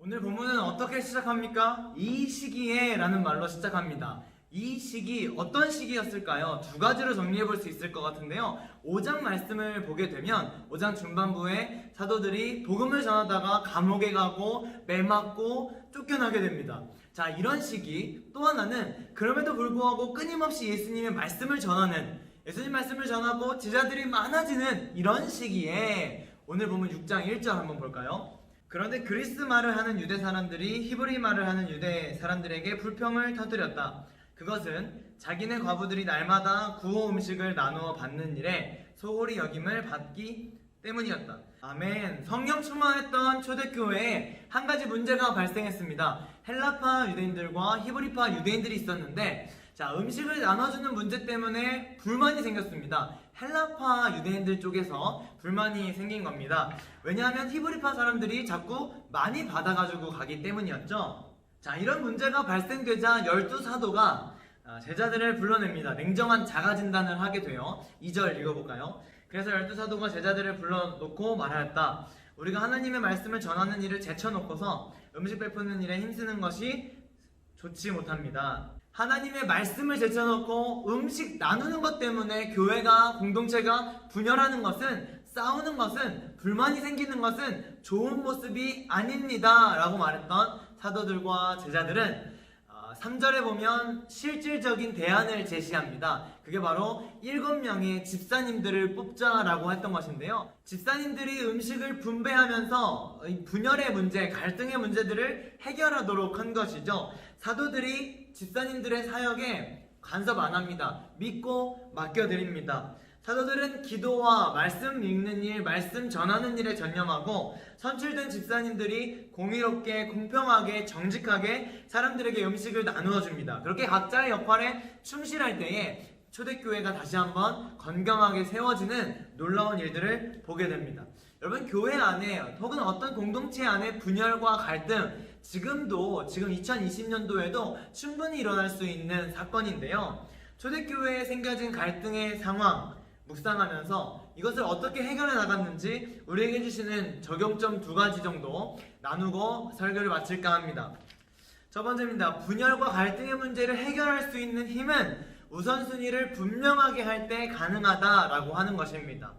오늘 본문은 어떻게 시작합니까? 이 시기에 라는 말로 시작합니다. 이 시기, 어떤 시기였을까요? 두 가지로 정리해 볼 수 있을 것 같은데요. 5장 말씀을 보게 되면 5장 중반부에 사도들이 복음을 전하다가 감옥에 가고 매맞고 쫓겨나게 됩니다. 자, 이런 시기. 또 하나는 그럼에도 불구하고 끊임없이 예수님의 말씀을 전하는, 예수님 말씀을 전하고 제자들이 많아지는 이런 시기에 오늘 보면 6장 1절 한번 볼까요? 그런데 그리스 말을 하는 유대 사람들이 히브리 말을 하는 유대 사람들에게 불평을 터뜨렸다. 그것은 자기네 과부들이 날마다 구호 음식을 나누어 받는 일에 소홀히 여김을 받기 때문이었다. 아멘. 성령 충만했던 초대교회에 한 가지 문제가 발생했습니다. 헬라파 유대인들과 히브리파 유대인들이 있었는데, 자, 음식을 나눠주는 문제 때문에 불만이 생겼습니다. 헬라파 유대인들 쪽에서 불만이 생긴 겁니다. 왜냐하면 히브리파 사람들이 자꾸 많이 받아가지고 가기 때문이었죠. 자, 이런 문제가 발생되자 12사도가 제자들을 불러냅니다. 냉정한 자가 진단을 하게 돼요. 2절 읽어볼까요? 그래서 12사도가 제자들을 불러놓고 말하였다. 우리가 하나님의 말씀을 전하는 일을 제쳐놓고서 음식 베푸는 일에 힘쓰는 것이 좋지 못합니다. 하나님의 말씀을 제쳐놓고 음식 나누는 것 때문에 교회가, 공동체가 분열하는 것은, 싸우는 것은, 불만이 생기는 것은 좋은 모습이 아닙니다 라고 말했던 사도들과 제자들은 3절에 보면 실질적인 대안을 제시합니다. 그게 바로 7명의 집사님들을 뽑자라고 했던 것인데요. 집사님들이 음식을 분배하면서 분열의 문제, 갈등의 문제들을 해결하도록 한 것이죠. 사도들이 집사님들의 사역에 간섭 안 합니다. 믿고 맡겨드립니다. 사도들은 기도와 말씀 읽는 일, 말씀 전하는 일에 전념하고 선출된 집사님들이 공의롭게, 공평하게, 정직하게 사람들에게 음식을 나누어 줍니다. 그렇게 각자의 역할에 충실할 때에 초대교회가 다시 한번 건강하게 세워지는 놀라운 일들을 보게 됩니다. 여러분, 교회 안에 혹은 어떤 공동체 안에 분열과 갈등, 지금 2020년도에도 충분히 일어날 수 있는 사건인데요. 초대교회에 생겨진 갈등의 상황 묵상하면서 이것을 어떻게 해결해 나갔는지 우리에게 주시는 적용점 2가지 정도 나누고 설교를 마칠까 합니다. 첫 번째입니다. 분열과 갈등의 문제를 해결할 수 있는 힘은 우선순위를 분명하게 할 때 가능하다라고 하는 것입니다.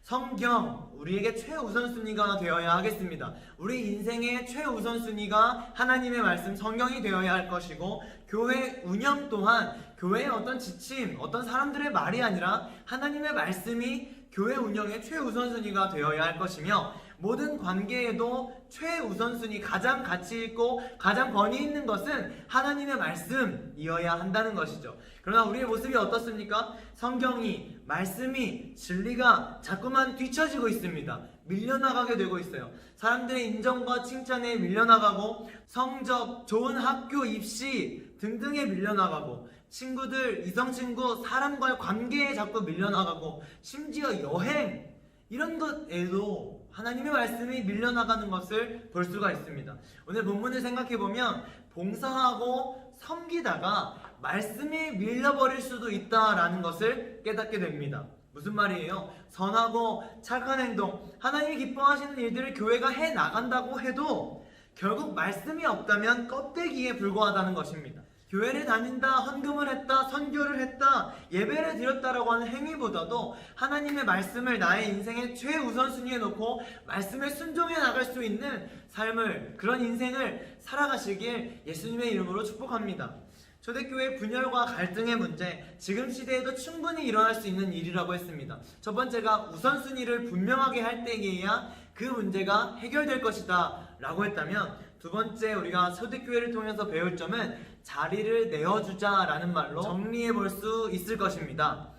성경, 우리에게 최우선순위가 되어야 하겠습니다. 우리 인생의 최우선순위가 하나님의 말씀, 성경이 되어야 할 것이고, 교회 운영 또한 교회의 어떤 지침, 어떤 사람들의 말이 아니라 하나님의 말씀이 교회 운영의 최우선순위가 되어야 할 것이며, 모든 관계에도 최우선순위, 가장 가치 있고 가장 권위 있는 것은 하나님의 말씀이어야 한다는 것이죠. 그러나 우리의 모습이 어떻습니까? 성경이, 말씀이, 진리가 자꾸만 뒤처지고 있습니다. 밀려나가게 되고 있어요. 사람들의 인정과 칭찬에 밀려나가고, 성적, 좋은 학교 입시 등등에 밀려나가고, 친구들, 이성친구, 사람과의 관계에 자꾸 밀려나가고, 심지어 여행, 이런 것에도 하나님의 말씀이 밀려나가는 것을 볼 수가 있습니다. 오늘 본문을 생각해보면 봉사하고 섬기다가 말씀이 밀려버릴 수도 있다라는 것을 깨닫게 됩니다. 무슨 말이에요? 선하고 착한 행동, 하나님이 기뻐하시는 일들을 교회가 해나간다고 해도 결국 말씀이 없다면 껍데기에 불과하다는 것입니다. 교회를 다닌다, 헌금을 했다, 선교를 했다, 예배를 드렸다라고 하는 행위보다도 하나님의 말씀을 나의 인생의 최우선순위에 놓고 말씀에 순종해 나갈 수 있는 삶을, 그런 인생을 살아가시길 예수님의 이름으로 축복합니다. 초대교회 분열과 갈등의 문제, 지금 시대에도 충분히 일어날 수 있는 일이라고 했습니다. 첫 번째가 우선순위를 분명하게 할 때에야 그 문제가 해결될 것이다 라고 했다면, 두 번째 우리가 초대교회를 통해서 배울 점은 자리를 내어주자 라는 말로 정리해 볼 수 있을 것입니다.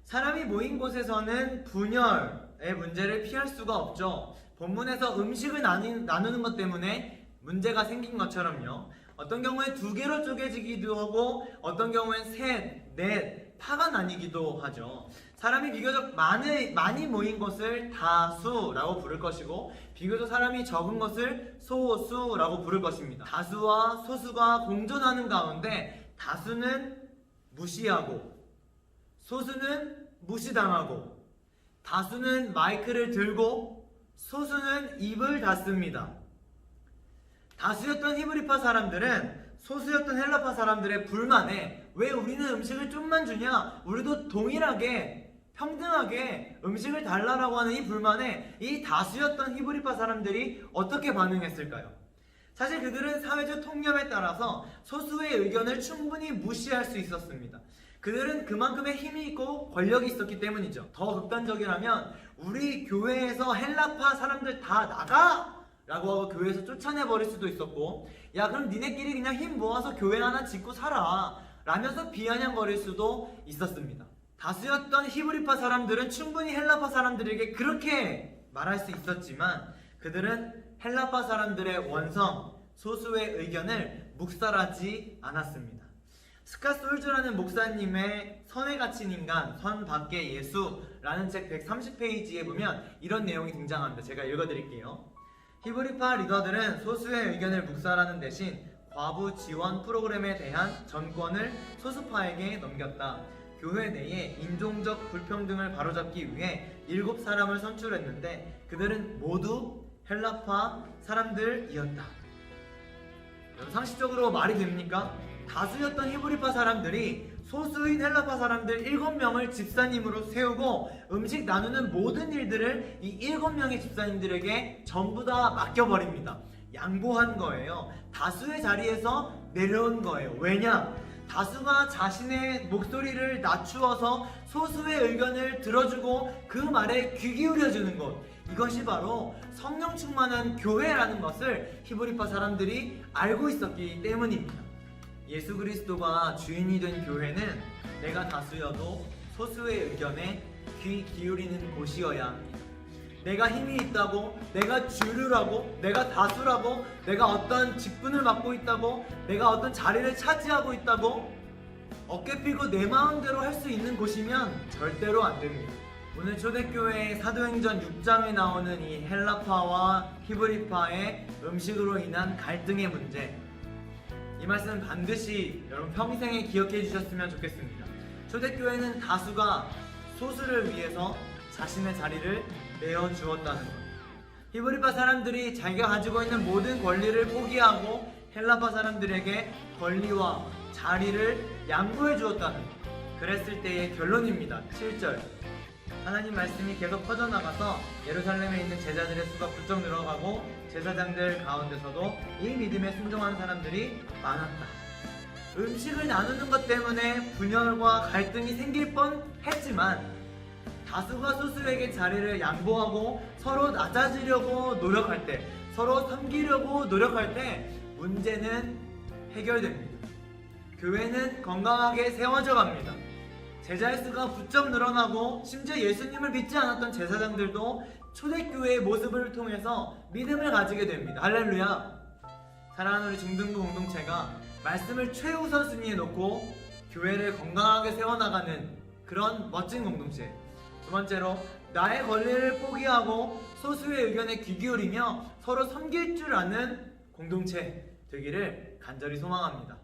사람이 모인 곳에서는 분열의 문제를 피할 수가 없죠. 본문에서 음식을 나누는 것 때문에 문제가 생긴 것처럼요. 어떤 경우에 2개로 쪼개지기도 하고, 어떤 경우엔 3, 4, 파가 나뉘기도 하죠. 사람이 비교적 많이 모인 것을 다수라고 부를 것이고, 비교적 사람이 적은 것을 소수라고 부를 것입니다. 다수와 소수가 공존하는 가운데 다수는 무시하고, 소수는 무시당하고, 다수는 마이크를 들고, 소수는 입을 닫습니다. 다수였던 히브리파 사람들은 소수였던 헬라파 사람들의 불만에 왜 우리는 음식을 좀만 주냐? 우리도 동일하게 평등하게 음식을 달라라고 하는 이 불만에 이 다수였던 히브리파 사람들이 어떻게 반응했을까요? 사실 그들은 사회적 통념에 따라서 소수의 의견을 충분히 무시할 수 있었습니다. 그들은 그만큼의 힘이 있고 권력이 있었기 때문이죠. 더 극단적이라면 우리 교회에서 헬라파 사람들 다 나가! 라고 하고 교회에서 쫓아내버릴 수도 있었고, 야 그럼 니네끼리 그냥 힘 모아서 교회 하나 짓고 살아 라면서 비아냥거릴 수도 있었습니다. 다수였던 히브리파 사람들은 충분히 헬라파 사람들에게 그렇게 말할 수 있었지만 그들은 헬라파 사람들의 원성, 소수의 의견을 묵살하지 않았습니다. 스캇 솔즈라는 목사님의 선에 갇힌 인간, 선 밖의 예수라는 책 130페이지에 보면 이런 내용이 등장합니다. 제가 읽어드릴게요. 히브리파 리더들은 소수의 의견을 묵살하는 대신 과부 지원 프로그램에 대한 전권을 소수파에게 넘겼다. 교회 내에 인종적 불평등을 바로잡기 위해 7사람을 선출했는데 그들은 모두 헬라파 사람들이었다. 상식적으로 말이 됩니까? 다수였던 히브리파 사람들이 소수인 헬라파 사람들 7명을 집사님으로 세우고 음식 나누는 모든 일들을 이 7명의 집사님들에게 전부 다 맡겨버립니다. 양보한 거예요. 다수의 자리에서 내려온 거예요. 왜냐? 다수가 자신의 목소리를 낮추어서 소수의 의견을 들어주고 그 말에 귀 기울여주는 것, 이것이 바로 성령 충만한 교회라는 것을 히브리파 사람들이 알고 있었기 때문입니다. 예수 그리스도가 주인이 된 교회는 내가 다수여도 소수의 의견에 귀 기울이는 곳이어야 합니다. 내가 힘이 있다고, 내가 주류라고, 내가 다수라고, 내가 어떤 직분을 맡고 있다고, 내가 어떤 자리를 차지하고 있다고 어깨 피고 내 마음대로 할 수 있는 곳이면 절대로 안 됩니다. 오늘 초대교회의 사도행전 6장에 나오는 이 헬라파와 히브리파의 음식으로 인한 갈등의 문제, 이 말씀은 반드시 여러분 평생에 기억해 주셨으면 좋겠습니다. 초대교회는 다수가 소수를 위해서 자신의 자리를 내어주었다는 것, 히브리파 사람들이 자기가 가지고 있는 모든 권리를 포기하고 헬라파 사람들에게 권리와 자리를 양보해 주었다는 것, 그랬을 때의 결론입니다. 7절, 하나님 말씀이 계속 퍼져나가서 예루살렘에 있는 제자들의 수가 부쩍 늘어가고 제사장들 가운데서도 이 믿음에 순종한 사람들이 많았다. 음식을 나누는 것 때문에 분열과 갈등이 생길 뻔했지만 다수가 소수에게 자리를 양보하고 서로 낮아지려고 노력할 때, 서로 섬기려고 노력할 때 문제는 해결됩니다. 교회는 건강하게 세워져 갑니다. 제자의 수가 부쩍 늘어나고 심지어 예수님을 믿지 않았던 제사장들도 초대교회의 모습을 통해서 믿음을 가지게 됩니다. 할렐루야! 사랑하는 우리 중등부 공동체가 말씀을 최우선순위에 놓고 교회를 건강하게 세워나가는 그런 멋진 공동체. 두 번째로, 나의 권리를 포기하고 소수의 의견에 귀 기울이며 서로 섬길 줄 아는 공동체 되기를 간절히 소망합니다.